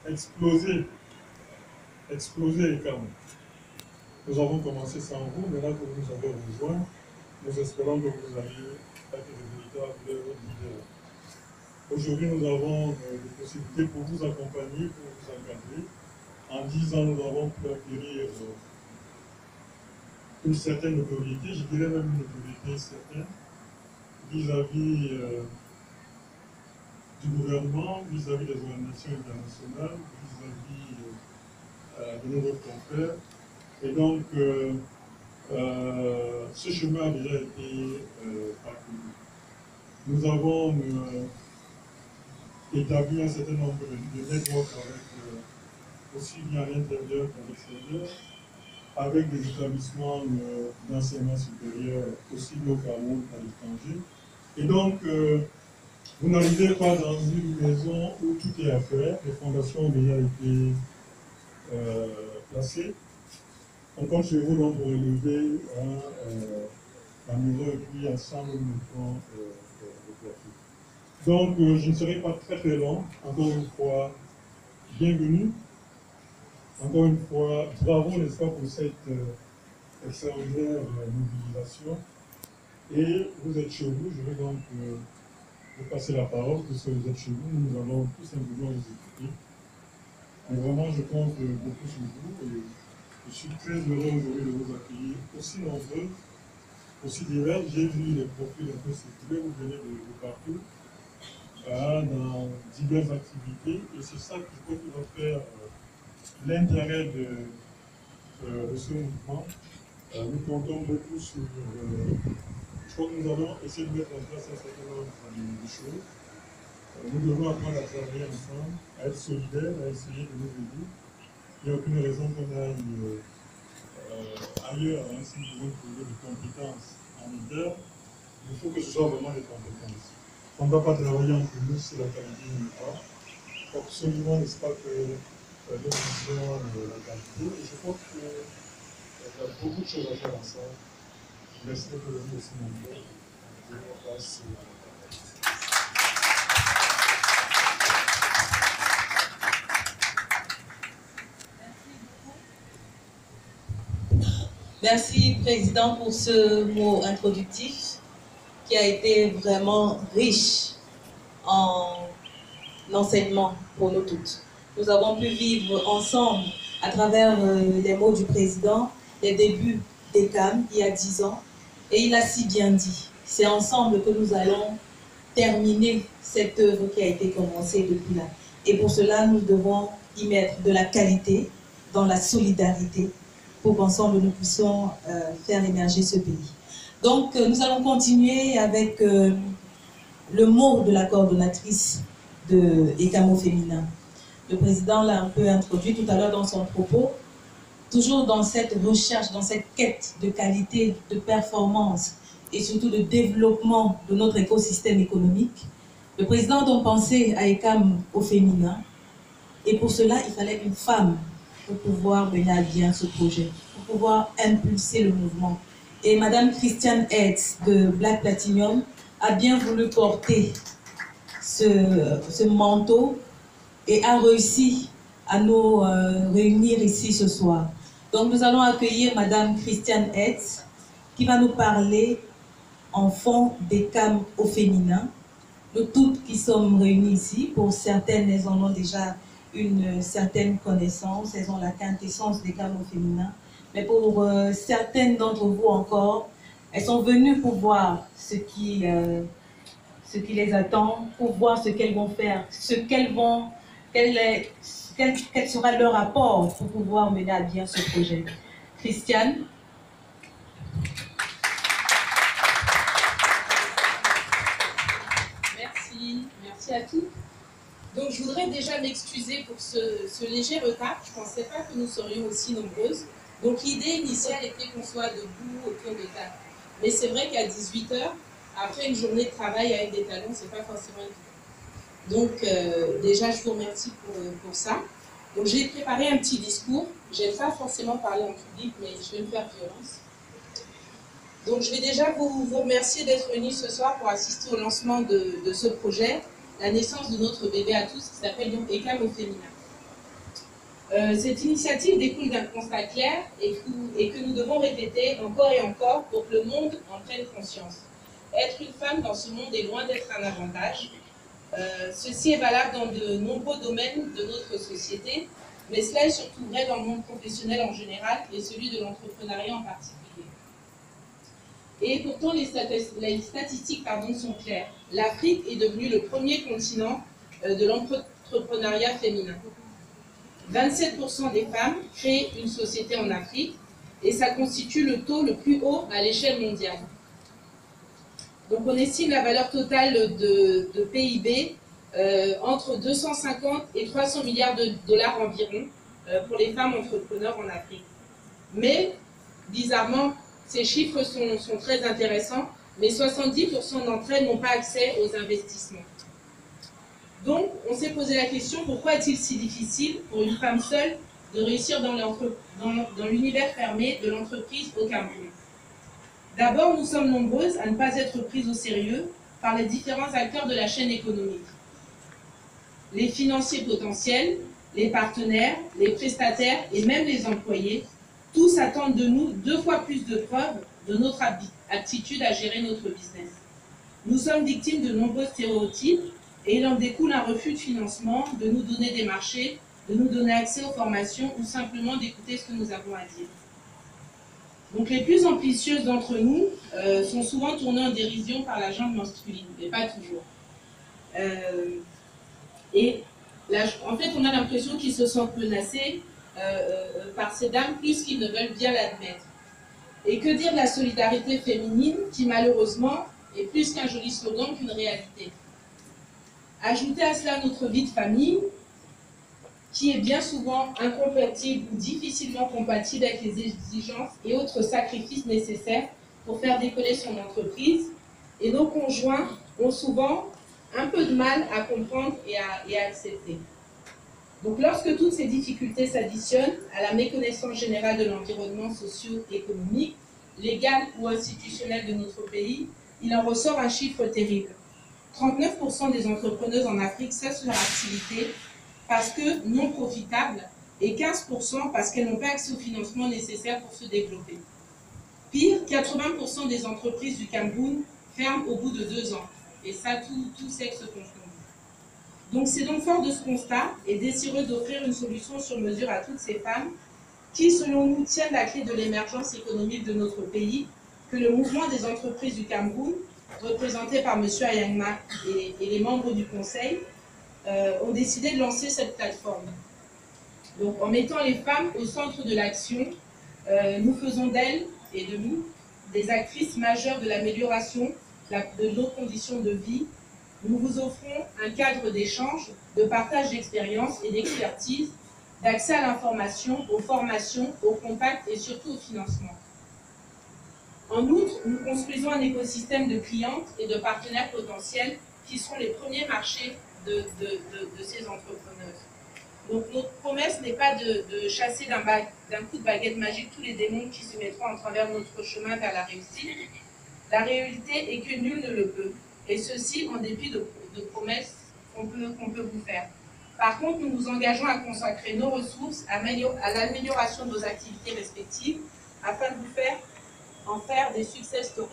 exploser ECAM. Nous avons commencé sans vous, mais là que vous nous avez rejoints, nous espérons que vous allez être de véritables leaders. Aujourd'hui, nous avons des possibilités pour vous accompagner, pour vous encadrer. En 10 ans, nous avons pu acquérir une certaine autorité, je dirais même une autorité certaine, vis-à-vis du gouvernement, vis-à-vis des organisations internationales, vis-à-vis de nos confrères. Et donc, ce chemin a déjà été parcouru. Nous avons établi un certain nombre de networks avec, aussi bien à l'intérieur qu'à l'extérieur, avec des établissements d'enseignement supérieur, aussi localement qu'à l'étranger. Et donc, vous n'arrivez pas dans une maison où tout est à faire, les fondations ont déjà été placées. On compte sur vous donc pour élever la maison et puis ensemble nous mettons le profit. Donc, je ne serai pas très long. Encore une fois, bienvenue. Encore une fois, bravo, n'est-ce pas, pour cette extraordinaire mobilisation. Et vous êtes chez vous, je vais donc vous passer la parole, puisque vous êtes chez vous, nous allons tout simplement vous écouter. Mais vraiment, je compte beaucoup sur vous et je suis très heureux aujourd'hui de vous accueillir aussi nombreux, aussi divers. J'ai vu les profils un peu circuler, vous venez de partout, dans diverses activités, et c'est ça qui peut nous faire l'intérêt de ce mouvement. Nous comptons beaucoup sur. Je crois que nous allons essayer de mettre en place un certain nombre de choses. Nous devons apprendre à travailler ensemble, à être solidaires, à essayer de nous aider. Il n'y a aucune raison qu'on aille ailleurs, hein, si nous voulons trouver des compétences en interne. Il faut que ce soit vraiment des compétences. On ne va pas travailler entre nous si la qualité n'est pas. Absolument, n'est-ce pas, que nous visons la qualité. Et je crois qu'il y a beaucoup de choses à faire ensemble. Je laisserai que vous aussi nombreux. Je vous passe. Merci, Président, pour ce mot introductif qui a été vraiment riche en enseignement pour nous toutes. Nous avons pu vivre ensemble, à travers les mots du Président, les débuts d'ECAM il y a 10 ans. Et il a si bien dit, c'est ensemble que nous allons terminer cette œuvre qui a été commencée depuis là. Et pour cela, nous devons y mettre de la qualité, dans la solidarité, pour qu'ensemble nous puissions faire émerger ce pays. Donc nous allons continuer avec le mot de la coordonnatrice de ECAM au féminin. Le président l'a un peu introduit tout à l'heure dans son propos, toujours dans cette recherche, dans cette quête de qualité, de performance et surtout de développement de notre écosystème économique. Le président a donc pensé à ECAM au féminin et pour cela il fallait une femme pour pouvoir mener à bien ce projet, pour pouvoir impulser le mouvement. Et Madame Christiane Hetz de Black Platinum a bien voulu porter ce manteau et a réussi à nous réunir ici ce soir. Donc nous allons accueillir Madame Christiane Hetz qui va nous parler en fond d'ECAM au féminin. Nous toutes qui sommes réunies ici, pour certaines, elles en ont déjà une certaine connaissance, elles ont la quintessence d'ECAM au féminin. Mais pour certaines d'entre vous encore, elles sont venues pour voir ce qui les attend, pour voir ce qu'elles vont faire, quel sera leur apport pour pouvoir mener à bien ce projet. Christiane. Merci à tous. Donc je voudrais déjà m'excuser pour ce léger retard. Je ne pensais pas que nous serions aussi nombreuses. Donc l'idée initiale était qu'on soit debout autour de table. Mais c'est vrai qu'à 18 h, après une journée de travail avec des talons, ce n'est pas forcément évident. Donc déjà je vous remercie pour ça. Donc j'ai préparé un petit discours. Je n'aime pas forcément parler en public, mais je vais me faire violence. Donc je vais déjà vous remercier d'être venus ce soir pour assister au lancement de ce projet, la naissance de notre bébé à tous, qui s'appelle donc ECAM au féminin. Cette initiative découle d'un constat clair et que nous devons répéter encore et encore pour que le monde en prenne conscience. Être une femme dans ce monde est loin d'être un avantage. Ceci est valable dans de nombreux domaines de notre société, mais cela est surtout vrai dans le monde professionnel en général et celui de l'entrepreneuriat en particulier. Et pourtant, les statistiques sont claires. L'Afrique est devenue le premier continent de l'entrepreneuriat féminin. 27% des femmes créent une société en Afrique et ça constitue le taux le plus haut à l'échelle mondiale. Donc on estime la valeur totale de PIB entre 250 et 300 milliards de dollars environ pour les femmes entrepreneurs en Afrique. Mais, bizarrement, ces chiffres sont très intéressants, mais 70% d'entre elles n'ont pas accès aux investissements. Donc, on s'est posé la question, pourquoi est-il si difficile pour une femme seule de réussir dans l'univers fermé de l'entreprise au Cameroun? D'abord, nous sommes nombreuses à ne pas être prises au sérieux par les différents acteurs de la chaîne économique. Les financiers potentiels, les partenaires, les prestataires et même les employés, tous attendent de nous 2 fois plus de preuves de notre aptitude à gérer notre business. Nous sommes victimes de nombreux stéréotypes et il en découle un refus de financement, de nous donner des marchés, de nous donner accès aux formations ou simplement d'écouter ce que nous avons à dire. Donc les plus ambitieuses d'entre nous sont souvent tournées en dérision par la gente masculine, mais pas toujours. En fait, on a l'impression qu'ils se sentent menacés par ces dames plus qu'ils ne veulent bien l'admettre. Et que dire de la solidarité féminine qui, malheureusement, est plus qu'un joli slogan qu'une réalité. Ajoutez à cela notre vie de famille, qui est bien souvent incompatible ou difficilement compatible avec les exigences et autres sacrifices nécessaires pour faire décoller son entreprise. Et nos conjoints ont souvent un peu de mal à comprendre et à accepter. Donc lorsque toutes ces difficultés s'additionnent à la méconnaissance générale de l'environnement socio-économique, légal ou institutionnel de notre pays, il en ressort un chiffre terrible. 39% des entrepreneuses en Afrique cessent leur activité parce que non profitables et 15% parce qu'elles n'ont pas accès au financement nécessaire pour se développer. Pire, 80% des entreprises du Cameroun ferment au bout de 2 ans. Et ça, tout sexe confondu. Donc c'est donc fort de ce constat et désireux d'offrir une solution sur mesure à toutes ces femmes qui, selon nous, tiennent la clé de l'émergence économique de notre pays, que le mouvement des entreprises du Cameroun, représenté par M. Ayangma et les membres du Conseil, ont décidé de lancer cette plateforme. Donc en mettant les femmes au centre de l'action, nous faisons d'elles et de nous des actrices majeures de l'amélioration de nos conditions de vie. Nous vous offrons un cadre d'échange, de partage d'expérience et d'expertise, d'accès à l'information, aux formations, aux contacts et surtout au financement. En outre, nous construisons un écosystème de clientes et de partenaires potentiels qui seront les premiers marchés de ces entrepreneuses. Donc notre promesse n'est pas de chasser d'un coup de baguette magique tous les démons qui se mettront en travers de notre chemin vers la réussite. La réalité est que nul ne le peut, et ceci en dépit de promesses qu'on peut vous faire. Par contre, nous nous engageons à consacrer nos ressources à l'amélioration de nos activités respectives afin de en faire des success stories.